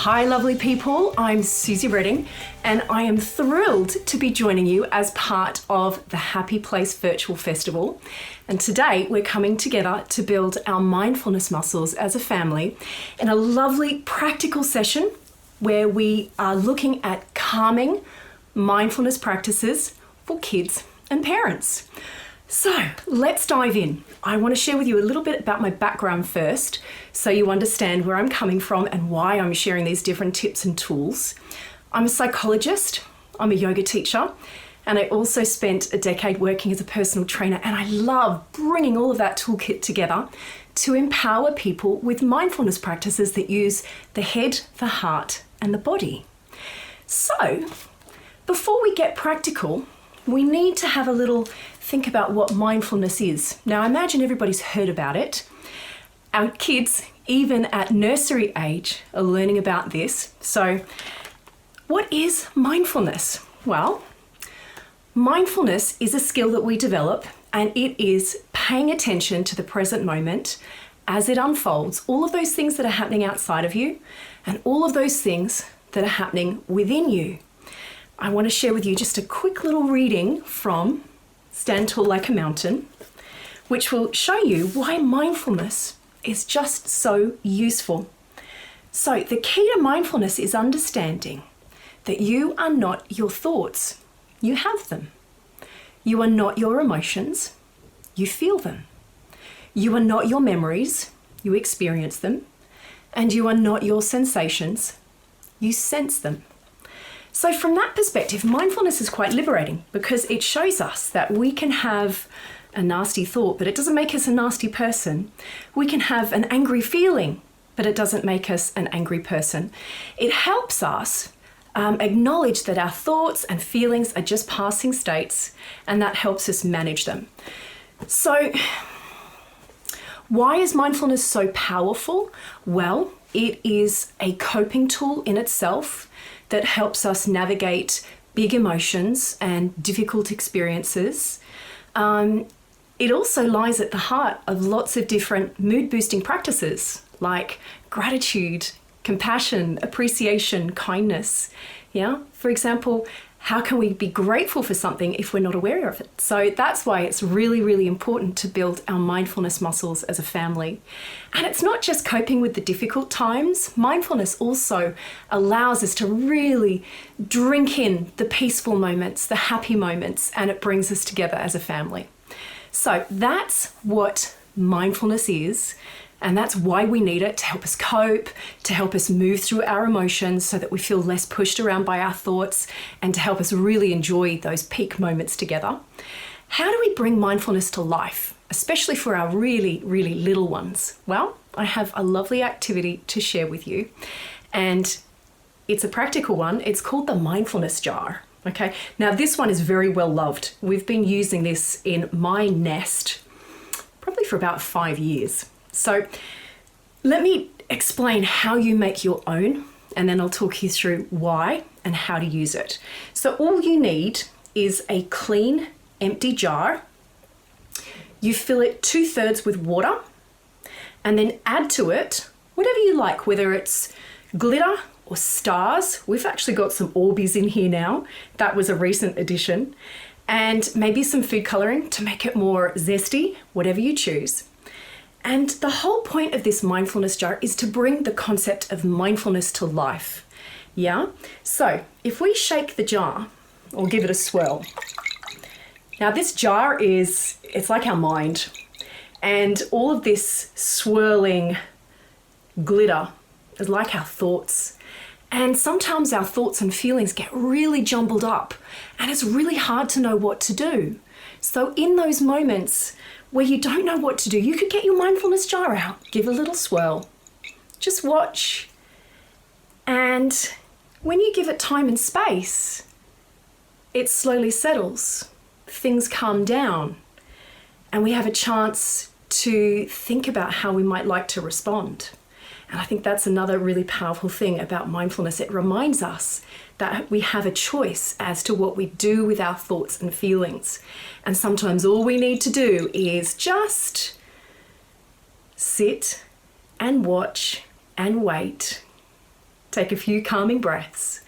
Hi lovely people, I'm Suzy Reading and I am thrilled to be joining you as part of the Happy Place Virtual Festival. And today we're coming together to build our mindfulness muscles as a family in a lovely practical session where we are looking at calming mindfulness practices for kids and parents. So let's dive in. I want to share with you a little bit about my background first so you understand where I'm coming from and why I'm sharing these different tips and tools. I'm a psychologist, I'm a yoga teacher, and I also spent a decade working as a personal trainer, and I love bringing all of that toolkit together to empower people with mindfulness practices that use the head, the heart, and the body. So before we get practical, we need to have a little think about what mindfulness is. Now, I imagine everybody's heard about it. Our kids, even at nursery age, are learning about this. So, what is mindfulness? Well, mindfulness is a skill that we develop, and it is paying attention to the present moment as it unfolds, all of those things that are happening outside of you, and all of those things that are happening within you. I want to share with you just a quick little reading from Stand Tall Like a Mountain, which will show you why mindfulness is just so useful. So the key to mindfulness is understanding that you are not your thoughts, you have them. You are not your emotions, you feel them. You are not your memories, you experience them. And you are not your sensations, you sense them. So from that perspective, mindfulness is quite liberating because it shows us that we can have a nasty thought, but it doesn't make us a nasty person. We can have an angry feeling, but it doesn't make us an angry person. It helps us acknowledge that our thoughts and feelings are just passing states, and that helps us manage them. So why is mindfulness so powerful? Well, it is a coping tool in itself that helps us navigate big emotions and difficult experiences. It also lies at the heart of lots of different mood-boosting practices like gratitude, compassion, appreciation, kindness. Yeah, for example, how can we be grateful for something if we're not aware of it? So that's why it's really, really important to build our mindfulness muscles as a family. And it's not just coping with the difficult times. Mindfulness also allows us to really drink in the peaceful moments, the happy moments, and it brings us together as a family. So that's what mindfulness is. And that's why we need it, to help us cope, to help us move through our emotions so that we feel less pushed around by our thoughts, and to help us really enjoy those peak moments together. How do we bring mindfulness to life, especially for our really, really little ones? Well, I have a lovely activity to share with you, and it's a practical one. It's called the Mindfulness Jar. Okay, now this one is very well loved. We've been using this in my nest probably for about 5 years. So let me explain how you make your own, and then I'll talk you through why and how to use it. So all you need is a clean, empty jar. You fill it 2/3 with water, and then add to it whatever you like, whether it's glitter or stars. We've actually got some Orbeez in here now. That was a recent addition. And maybe some food coloring to make it more zesty, whatever you choose. And the whole point of this mindfulness jar is to bring the concept of mindfulness to life. Yeah? So if we shake the jar or give it a swirl. Now this jar it's like our mind. And all of this swirling glitter is like our thoughts. And sometimes our thoughts and feelings get really jumbled up, and it's really hard to know what to do. So in those moments where you don't know what to do, you could get your mindfulness jar out, give a little swirl, just watch. And when you give it time and space, it slowly settles, things calm down, and we have a chance to think about how we might like to respond. And I think that's another really powerful thing about mindfulness. It reminds us that we have a choice as to what we do with our thoughts and feelings. And sometimes all we need to do is just sit and watch and wait take a few calming breaths,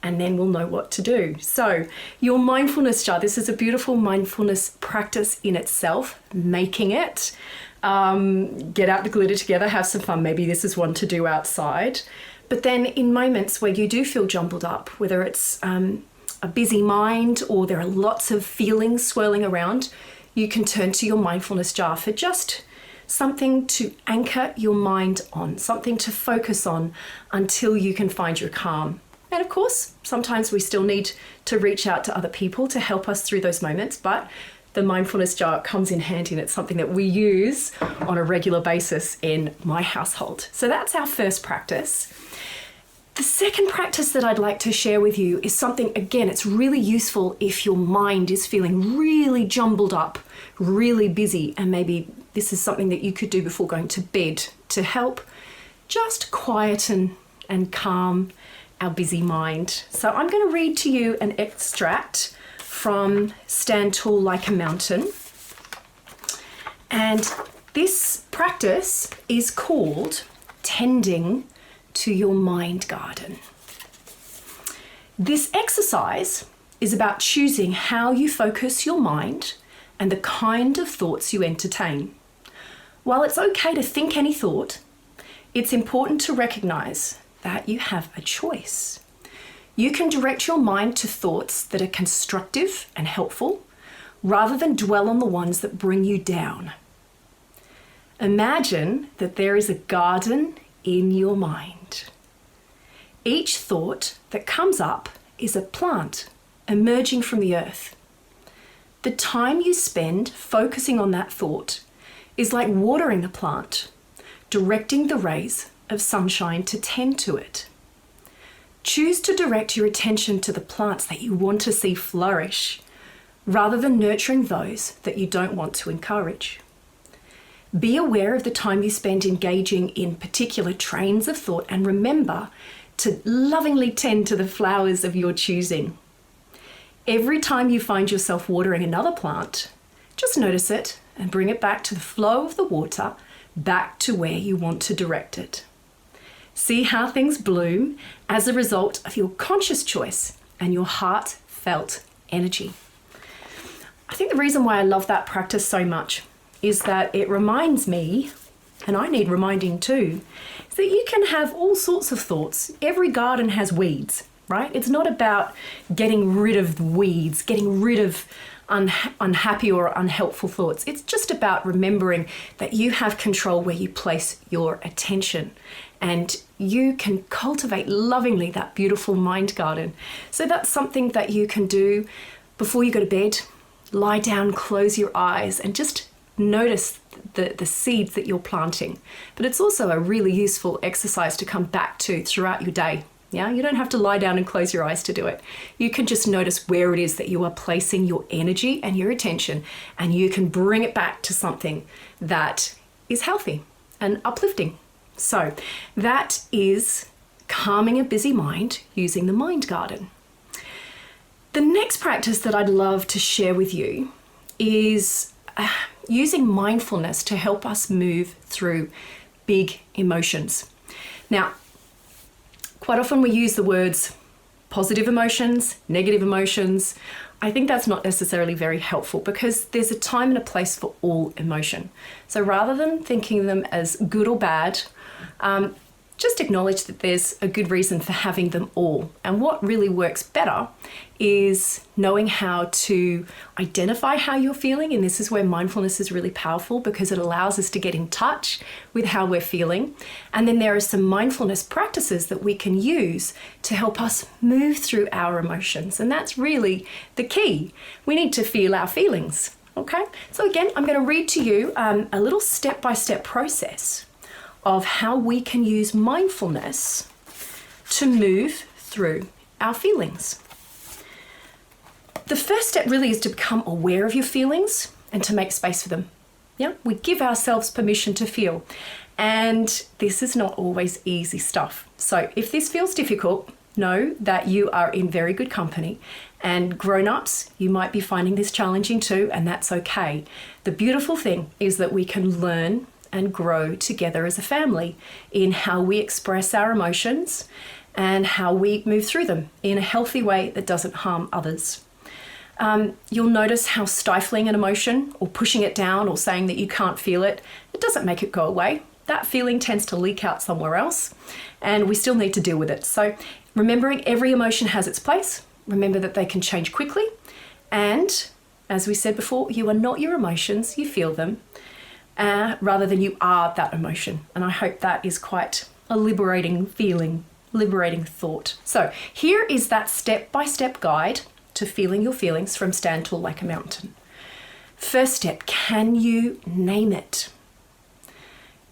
and then we'll know what to do. So your mindfulness jar, this is a beautiful mindfulness practice in itself, making it. Get out the glitter together, have some fun. Maybe this is one to do outside. But then in moments where you do feel jumbled up, whether it's a busy mind or there are lots of feelings swirling around, you can turn to your mindfulness jar for just something to anchor your mind on, something to focus on until you can find your calm. And of course, sometimes we still need to reach out to other people to help us through those moments, but the mindfulness jar comes in handy and it's something that we use on a regular basis in my household. So that's our first practice. The second practice that I'd like to share with you is something, again, it's really useful if your mind is feeling really jumbled up, really busy, and maybe this is something that you could do before going to bed to help just quieten and calm our busy mind. So I'm going to read to you an extract from Stand Tall Like a Mountain. And this practice is called Tending to Your Mind Garden. This exercise is about choosing how you focus your mind and the kind of thoughts you entertain. While it's okay to think any thought, it's important to recognize that you have a choice. You can direct your mind to thoughts that are constructive and helpful rather than dwell on the ones that bring you down. Imagine that there is a garden in your mind. Each thought that comes up is a plant emerging from the earth. The time you spend focusing on that thought is like watering the plant, directing the rays of sunshine to tend to it. Choose to direct your attention to the plants that you want to see flourish, rather than nurturing those that you don't want to encourage. Be aware of the time you spend engaging in particular trains of thought and remember to lovingly tend to the flowers of your choosing. Every time you find yourself watering another plant, just notice it and bring it back to the flow of the water, back to where you want to direct it. See how things bloom as a result of your conscious choice and your heartfelt energy. I think the reason why I love that practice so much is that it reminds me, and I need reminding too, is that you can have all sorts of thoughts. Every garden has weeds, right? It's not about getting rid of the weeds, getting rid of unhappy or unhelpful thoughts. It's just about remembering that you have control where you place your attention and you can cultivate lovingly that beautiful mind garden. So that's something that you can do before you go to bed. Lie down, close your eyes and just notice the seeds that you're planting. But it's also a really useful exercise to come back to throughout your day. Yeah, you don't have to lie down and close your eyes to do it. You can just notice where it is that you are placing your energy and your attention, and you can bring it back to something that is healthy and uplifting. So that is calming a busy mind using the mind garden. The next practice that I'd love to share with you is using mindfulness to help us move through big emotions. Now, quite often we use the words positive emotions, negative emotions. I think that's not necessarily very helpful because there's a time and a place for all emotion. So rather than thinking of them as good or bad, just acknowledge that there's a good reason for having them all. And what really works better is knowing how to identify how you're feeling. And this is where mindfulness is really powerful because it allows us to get in touch with how we're feeling. And then there are some mindfulness practices that we can use to help us move through our emotions. And that's really the key. We need to feel our feelings. Okay, so again, I'm going to read to you a little step-by-step process of how we can use mindfulness to move through our feelings. The first step really is to become aware of your feelings and to make space for them. Yeah, we give ourselves permission to feel. And this is not always easy stuff. So if this feels difficult, know that you are in very good company. And grown-ups, you might be finding this challenging too, and that's okay. The beautiful thing is that we can learn and grow together as a family in how we express our emotions and how we move through them in a healthy way that doesn't harm others. You'll notice how stifling an emotion or pushing it down or saying that you can't feel it, it doesn't make it go away. That feeling tends to leak out somewhere else, and we still need to deal with it. So remembering every emotion has its place. Remember that they can change quickly. And as we said before, you are not your emotions, you feel them, rather than you are that emotion. And I hope that is quite a liberating feeling, liberating thought. So here is that step-by-step guide to feeling your feelings from Stand Tall Like a Mountain. First step, can you name it?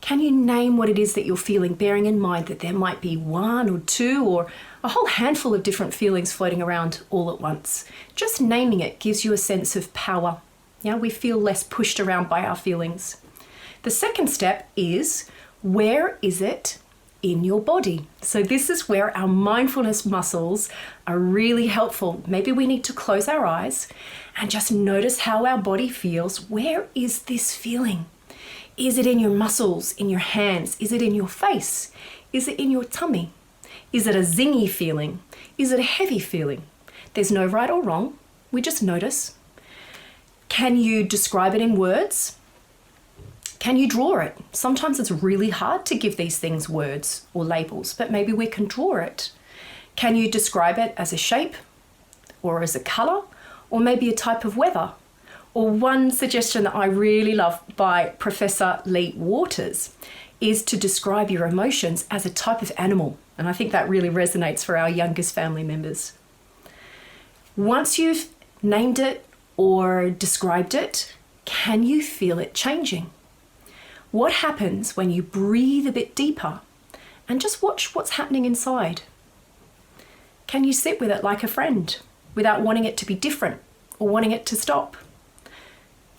Can you name what it is that you're feeling, bearing in mind that there might be one or two or a whole handful of different feelings floating around all at once? Just naming it gives you a sense of power. Yeah, we feel less pushed around by our feelings. The second step is, where is it in your body? So this is where our mindfulness muscles are really helpful. Maybe we need to close our eyes and just notice how our body feels. Where is this feeling? Is it in your muscles, in your hands? Is it in your face? Is it in your tummy? Is it a zingy feeling? Is it a heavy feeling? There's no right or wrong. We just notice. Can you describe it in words? Can you draw it? Sometimes it's really hard to give these things words or labels, but maybe we can draw it. Can you describe it as a shape or as a color or maybe a type of weather? Or one suggestion that I really love by Professor Lee Waters is to describe your emotions as a type of animal. And I think that really resonates for our youngest family members. Once you've named it or described it, can you feel it changing? What happens when you breathe a bit deeper and just watch what's happening inside? Can you sit with it like a friend without wanting it to be different or wanting it to stop?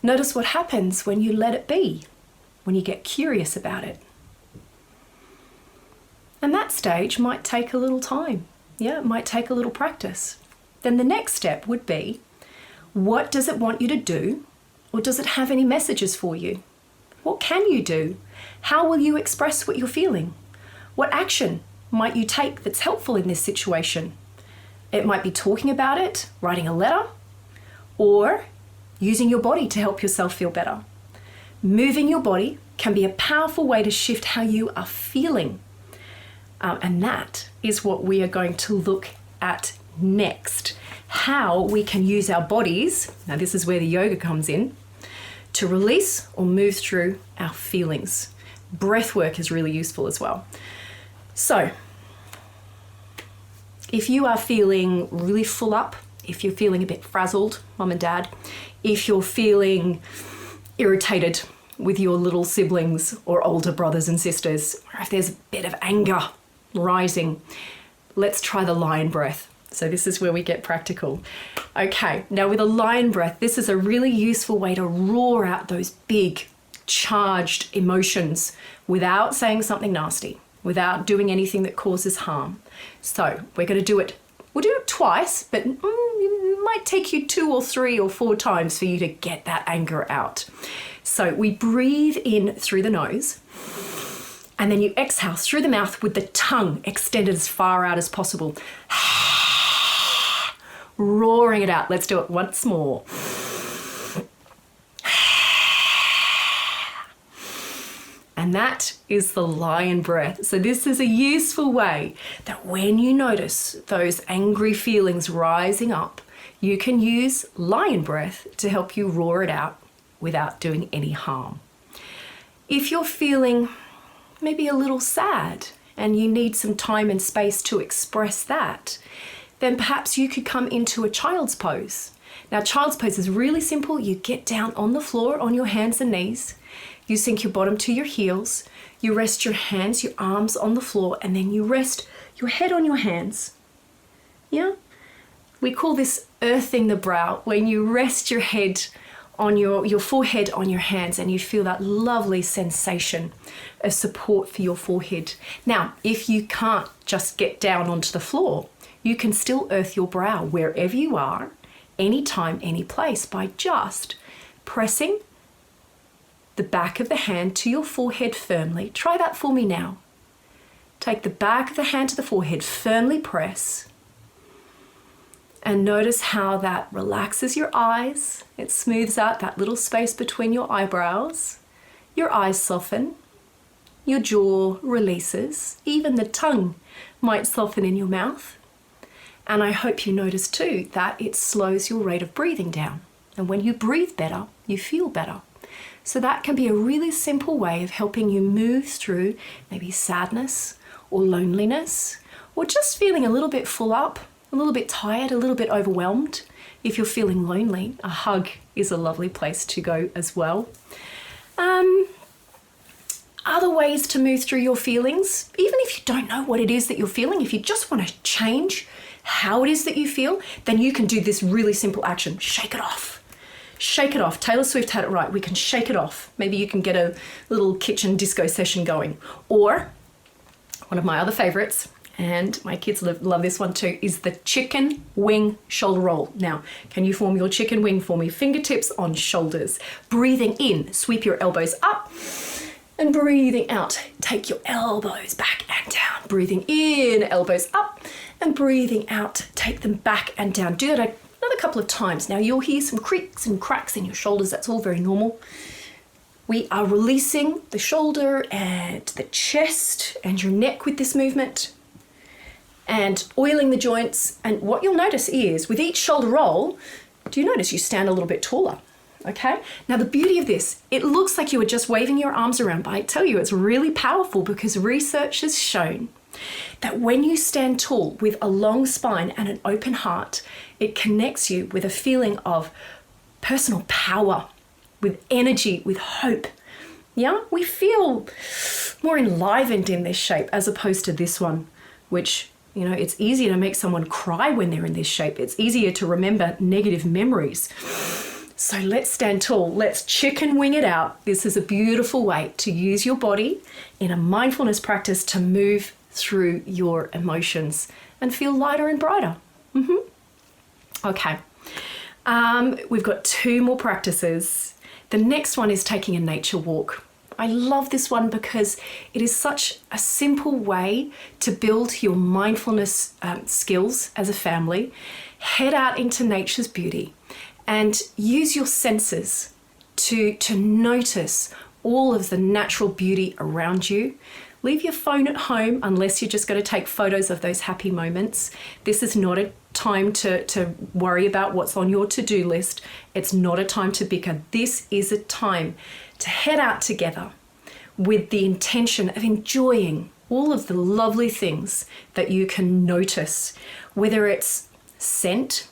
Notice what happens when you let it be, when you get curious about it. And that stage might take a little time. Yeah, it might take a little practice. Then the next step would be, what does it want you to do? Or does it have any messages for you? What can you do? How will you express what you're feeling? What action might you take that's helpful in this situation? It might be talking about it, writing a letter, or using your body to help yourself feel better. Moving your body can be a powerful way to shift how you are feeling. And that is what we are going to look at next. How we can use our bodies, now this is where the yoga comes in, to release or move through our feelings. Breath work is really useful as well. So, if you are feeling really full up, if you're feeling a bit frazzled, mum and dad, if you're feeling irritated with your little siblings or older brothers and sisters, or if there's a bit of anger rising, let's try the lion breath. So this is where we get practical. Okay, now with a lion breath, this is a really useful way to roar out those big, charged emotions without saying something nasty, without doing anything that causes harm. So we're going to do it. We'll do it twice, but it might take you 2 or 3 or 4 times for you to get that anger out. So we breathe in through the nose, and then you exhale through the mouth with the tongue extended as far out as possible. Roaring it out. Let's do it once more. And that is the lion breath. So this is a useful way that when you notice those angry feelings rising up, you can use lion breath to help you roar it out without doing any harm. If you're feeling maybe a little sad and you need some time and space to express that, then perhaps you could come into a child's pose. Now, child's pose is really simple. You get down on the floor on your hands and knees. You sink your bottom to your heels. You rest your hands, your arms on the floor, and then you rest your head on your hands. Yeah? We call this earthing the brow, when you rest your head on your forehead on your hands and you feel that lovely sensation of support for your forehead. Now, if you can't just get down onto the floor, you can still earth your brow wherever you are, anytime, any place, by just pressing the back of the hand to your forehead firmly. Try that for me now. Take the back of the hand to the forehead, firmly press. And notice how that relaxes your eyes. It smooths out that little space between your eyebrows. Your eyes soften. Your jaw releases. Even the tongue might soften in your mouth. And I hope you notice too that it slows your rate of breathing down. And when you breathe better, you feel better. So that can be a really simple way of helping you move through maybe sadness or loneliness, or just feeling a little bit full up, a little bit tired, a little bit overwhelmed. If you're feeling lonely, a hug is a lovely place to go as well. Other ways to move through your feelings, even if you don't know what it is that you're feeling, if you just want to change how it is that you feel, then you can do this really simple action. Shake it off. Shake it off. Taylor Swift had it right. We can shake it off. Maybe you can get a little kitchen disco session going. Or one of my other favorites, and my kids love this one too, is the chicken wing shoulder roll. Now, can you form your chicken wing for me? Fingertips on shoulders. Breathing in, sweep your elbows up. And breathing out, take your elbows back and down. Breathing in, elbows up. And breathing out, take them back and down. Do that another couple of times. Now you'll hear some creaks and cracks in your shoulders. That's all very normal. We are releasing the shoulder and the chest and your neck with this movement and oiling the joints. And what you'll notice is with each shoulder roll, do you notice you stand a little bit taller? Okay. Now the beauty of this, it looks like you were just waving your arms around, but I tell you, it's really powerful because research has shown that when you stand tall with a long spine and an open heart, it connects you with a feeling of personal power, with energy, with hope. Yeah, we feel more enlivened in this shape as opposed to this one, which, you know, it's easier to make someone cry when they're in this shape. It's easier to remember negative memories. So let's stand tall. Let's chicken wing it out. This is a beautiful way to use your body in a mindfulness practice to move through your emotions and feel lighter and brighter. Okay. We've got 2 more practices. The next one is taking a nature walk. I love this one because it is such a simple way to build your mindfulness skills as a family. Head out into nature's beauty and use your senses to notice all of the natural beauty around you. Leave your phone at home unless you're just going to take photos of those happy moments. This is not a time to worry about what's on your to-do list. It's not a time to bicker. This is a time to head out together with the intention of enjoying all of the lovely things that you can notice, whether it's scent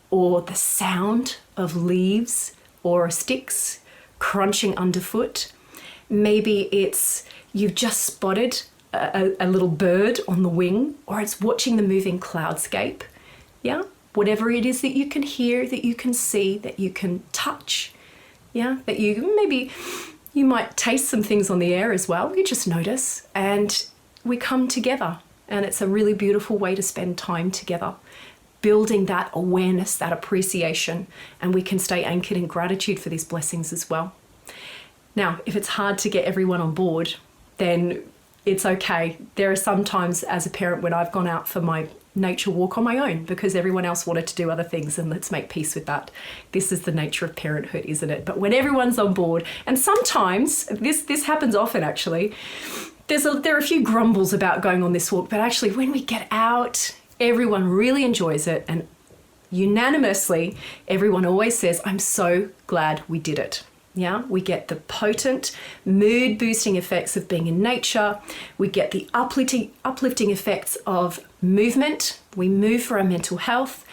or the sound of leaves or sticks crunching underfoot. Maybe it's you've just spotted a little bird on the wing, or it's watching the moving cloudscape. Yeah, whatever it is that you can hear, that you can see, that you can touch. Yeah, that you might taste some things on the air as well. You just notice, and we come together, and it's a really beautiful way to spend time together, building that awareness, that appreciation, and we can stay anchored in gratitude for these blessings as well. Now, if it's hard to get everyone on board, then it's okay. There are some times as a parent when I've gone out for my nature walk on my own because everyone else wanted to do other things, and let's make peace with that. This is the nature of parenthood, isn't it? But when everyone's on board, and sometimes this happens often actually, there are a few grumbles about going on this walk, but actually when we get out, everyone really enjoys it, and unanimously, everyone always says, I'm so glad we did it. Yeah, we get the potent mood boosting effects of being in nature. We get the uplifting effects of movement. We move for our mental health,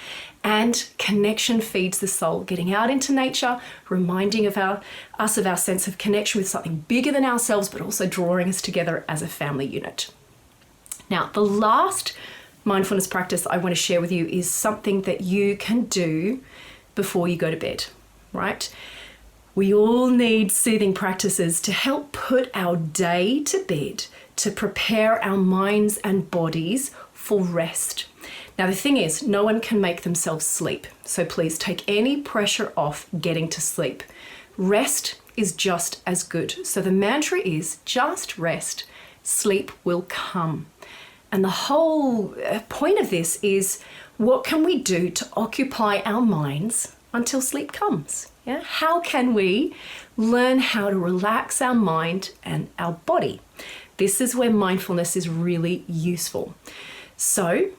and connection feeds the soul. Getting out into nature, reminding us of our sense of connection with something bigger than ourselves, but also drawing us together as a family unit. Now, the last mindfulness practice I want to share with you is something that you can do before you go to bed, right? We all need soothing practices to help put our day to bed, to prepare our minds and bodies for rest. Now, the thing is, no one can make themselves sleep, so please take any pressure off getting to sleep. Rest is just as good. So the mantra is just rest sleep will come. And the whole point of this is, what can we do to occupy our minds until sleep comes? Yeah? How can we learn how to relax our mind and our body? This is where mindfulness is really useful. So,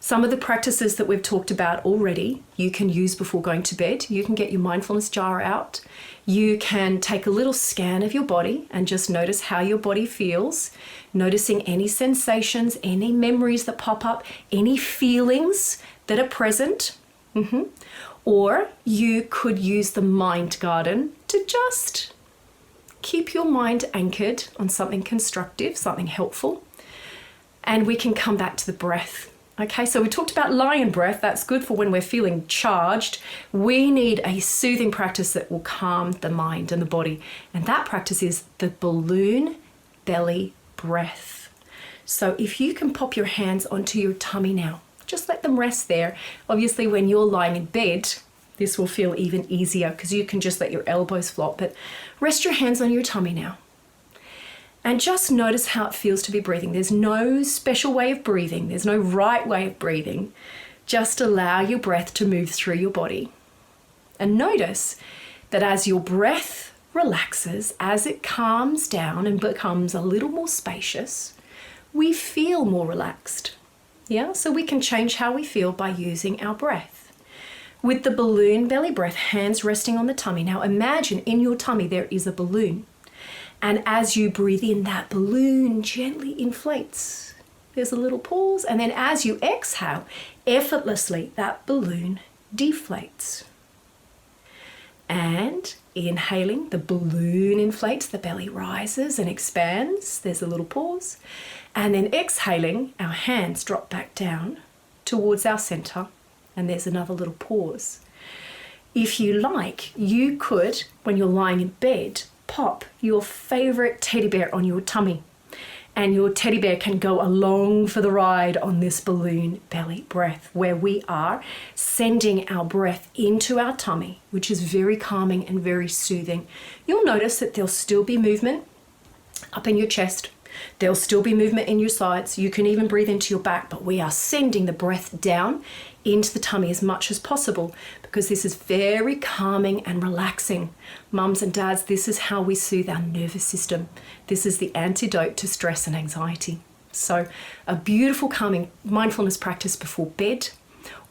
some of the practices that we've talked about already, you can use before going to bed. You can get your mindfulness jar out. You can take a little scan of your body and just notice how your body feels, noticing any sensations, any memories that pop up, any feelings that are present. Or you could use the mind garden to just keep your mind anchored on something constructive, something helpful. And we can come back to the breath. Okay, so we talked about lion breath. That's good for when we're feeling charged. We need a soothing practice that will calm the mind and the body. And that practice is the balloon belly breath. So if you can pop your hands onto your tummy now, just let them rest there. Obviously, when you're lying in bed, this will feel even easier because you can just let your elbows flop. But rest your hands on your tummy now. And just notice how it feels to be breathing. There's no special way of breathing. There's no right way of breathing. Just allow your breath to move through your body. And notice that as your breath relaxes, as it calms down and becomes a little more spacious, we feel more relaxed. Yeah, so we can change how we feel by using our breath. With the balloon belly breath, hands resting on the tummy. Now imagine in your tummy there is a balloon. And as you breathe in, that balloon gently inflates. There's a little pause. And then as you exhale, effortlessly, that balloon deflates. And inhaling, the balloon inflates, the belly rises and expands. There's a little pause. And then exhaling, our hands drop back down towards our center. And there's another little pause. If you like, you could, when you're lying in bed, pop your favorite teddy bear on your tummy, and your teddy bear can go along for the ride on this balloon belly breath, where we are sending our breath into our tummy, which is very calming and very soothing. You'll notice that there'll still be movement up in your chest. There'll still be movement in your sides. You can even breathe into your back, but we are sending the breath down into the tummy as much as possible, because this is very calming and relaxing. Mums and dads, this is how we soothe our nervous system. This is the antidote to stress and anxiety. So a beautiful calming mindfulness practice before bed,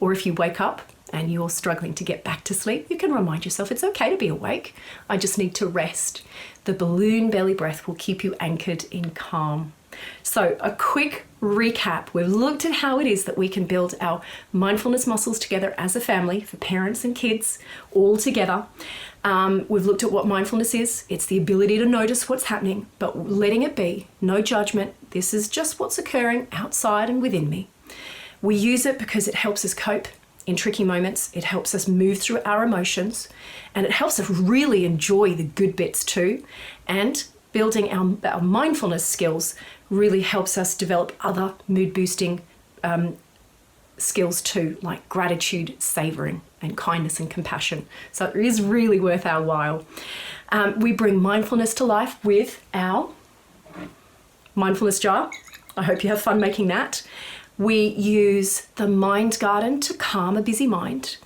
or if you wake up and you're struggling to get back to sleep, you can remind yourself it's okay to be awake. I just need to rest. The balloon belly breath will keep you anchored in calm. So a quick recap. We've looked at how it is that we can build our mindfulness muscles together as a family, for parents and kids all together. We've looked at what mindfulness is. It's the ability to notice what's happening, but letting it be. No judgment. This is just what's occurring outside and within me. We use it because it helps us cope in tricky moments. It helps us move through our emotions, and it helps us really enjoy the good bits too. And building our mindfulness skills really helps us develop other mood boosting skills too, like gratitude, savouring, and kindness and compassion. So it is really worth our while. We bring mindfulness to life with our mindfulness jar. I hope you have fun making that. We use the mind garden to calm a busy mind.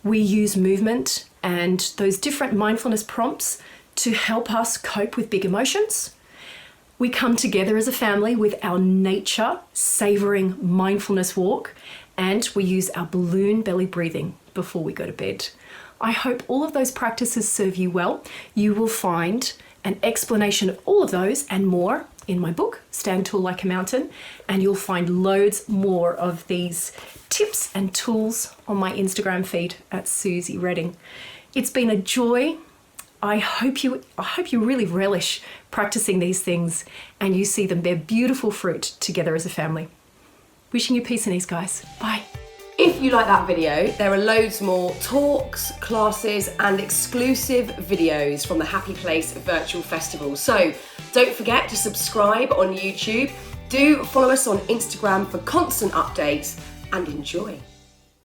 We use movement and those different mindfulness prompts to help us cope with big emotions. We come together as a family with our nature savouring mindfulness walk, and we use our balloon belly breathing before we go to bed. I hope all of those practices serve you well. You will find an explanation of all of those and more in my book, Stand Tall Like a Mountain, and you'll find loads more of these tips and tools on my Instagram feed at Suzy Reading. It's been a joy. I hope you really relish practicing these things and you see them bear beautiful fruit together as a family. Wishing you peace and ease, guys. Bye. If you like that video, there are loads more talks, classes, and exclusive videos from the Happy Place Virtual Festival. So don't forget to subscribe on YouTube. Do follow us on Instagram for constant updates, and enjoy.